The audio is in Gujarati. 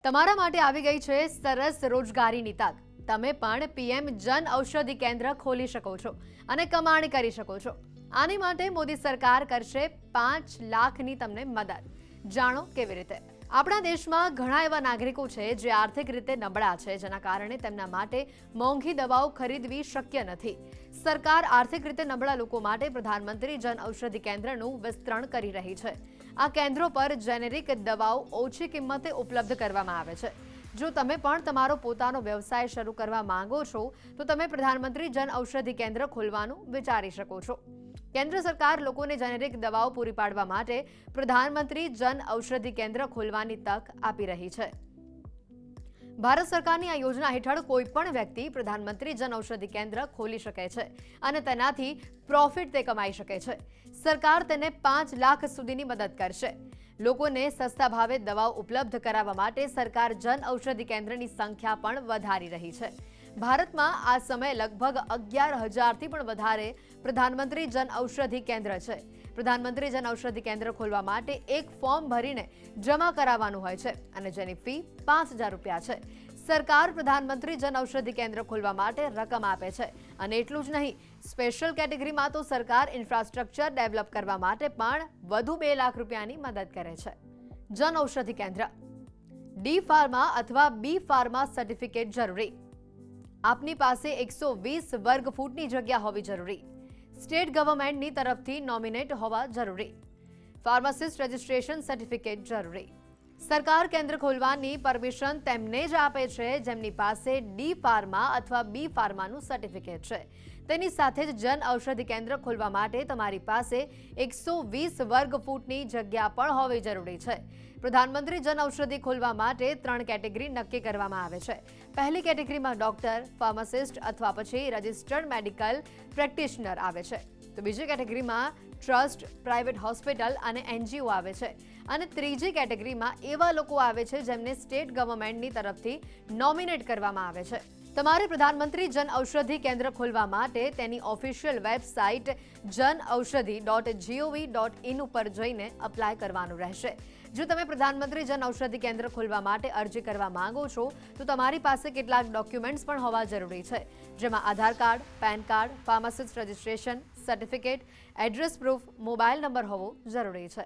તમારા માટે આવી ગઈ છે સરસ રોજગારીની તક। તમે પણ પીએમ જન ઔષધિ કેન્દ્ર ખોલી શકો છો અને કમાણી કરી શકો છો। આની માટે મોદી સરકાર કરશે 5 લાખની તમને મદદ। જાણો કેવી રીતે। આપણા દેશમાં ઘણા એવા નાગરિકો છે જે આર્થિક રીતે નબળા છે, જેના કારણે તેમના માટે મોંઘી દવાઓ ખરીદવી શક્ય નથી। સરકાર આર્થિક રીતે નબળા લોકો માટે પ્રધાનમંત્રી જન ઔષધિ કેન્દ્રનું વિસ્તરણ કરી રહી છે। આ કેન્દ્રો પર જેનેરિક દવાઓ ઓછી કિંમતે ઉપલબ્ધ કરવામાં આવે છે। જો તમે પણ તમારો પોતાનો વ્યવસાય શરૂ કરવા માંગો છો તો તમે પ્રધાનમંત્રી જન ઔષધિ કેન્દ્ર ખોલવાનું વિચારી શકો છો। કેન્દ્ર સરકાર લોકોને જેનેરિક દવાઓ પૂરી પાડવા માટે પ્રધાનમંત્રી જન ઔષધિ કેન્દ્ર ખોલવાની તક આપી રહી છે। ભારત સરકારની આ યોજના હેઠળ કોઈ પણ વ્યક્તિ પ્રધાનમંત્રી જન ઔષધિ કેન્દ્ર ખોલી શકે છે અને તેનાથી પ્રોફિટ તે કમાઈ શકે છે। સરકાર તેને 5 લાખ સુધીની મદદ કરશે। લોકોને સસ્તા ભાવે દવાઓ ઉપલબ્ધ કરાવવા માટે સરકાર જન ઔષધિ કેન્દ્રની સંખ્યા પણ વધારી રહી છે। ભારતમાં આ સમયે લગભગ 11,000થી પણ વધારે પ્રધાનમંત્રી જન ઔષધિ કેન્દ્ર છે। પ્રધાનમંત્રી જન ઔષધિ કેન્દ્ર ખોલવા માટે એક ફોર્મ ભરીને જમા કરાવવાનું હોય છે અને જેની ફી 5,000 રૂપિયા છે। સરકાર પ્રધાનમંત્રી જન ઔષધિ કેન્દ્ર ખોલવા માટે રકમ આપે છે અને એટલું જ નહીં, સ્પેશિયલ કેટેગરીમાં તો સરકાર ઇન્ફ્રાસ્ટ્રક્ચર ડેવલપ કરવા માટે પણ વધુ 2 લાખ રૂપિયાની મદદ કરે છે। જન ઔષધિ કેન્દ્ર ડી ફાર્મા અથવા બી ફાર્મા સર્ટિફિકેટ જરૂરી। આપની પાસે 120 વર્ગ ફૂટની જગ્યા હોવી જરૂરી। સ્ટેટ ગવર્મેન્ટની તરફથી નોમિનેટ હોવા જરૂરી। ફાર્માસિસ્ટ રજિસ્ટ્રેશન સર્ટિફિકેટ જરૂરી। સરકાર કેન્દ્ર ખોલવાની પરમિશન તેમને જ આપે છે જેમની પાસે ડી ફાર્મા અથવા બી ફાર્માનું સર્ટિફિકેટ છે। તેની સાથે જ જન ઔષધિ કેન્દ્ર ખોલવા માટે તમારી પાસે 120 વર્ગ ફૂટની જગ્યા પણ હોવી જરૂરી છે। પ્રધાનમંત્રી જન ઔષધિ ખોલવા માટે 3 કેટેગરી નક્કી કરવામાં આવે છે। પહેલી કેટેગરીમાં ડોક્ટર, ફાર્માસિસ્ટ અથવા પછી રજિસ્ટર્ડ મેડિકલ પ્રેક્ટિશનર આવે છે, તો બીજી કેટેગરીમાં ટ્રસ્ટ, પ્રાઇવેટ હોસ્પિટલ અને એનજીઓ આવે છે અને ત્રીજી કેટેગરીમાં એવા લોકો આવે છે જેમને સ્ટેટ ગવર્મેન્ટની તરફથી નોમિનેટ કરવામાં આવે છે। તમારે પ્રધાનમંત્રી જન ઔષધિ કેન્દ્ર ખોલવા માટે તેની ઓફિશિયલ વેબસાઇટ janaushadhi.gov.in ઉપર જઈને અપ્લાય કરવાનું રહેશે। જો તમે પ્રધાનમંત્રી જન ઔષધિ કેન્દ્ર ખોલવા માટે અરજી કરવા માંગો છો તો તમારી પાસે કેટલાક ડોક્યુમેન્ટ્સ પણ હોવા જરૂરી છે, જેમાં Aadhaar card, PAN card, pharmacist registration certificate, address proof, mobile number હોવો જરૂરી છે।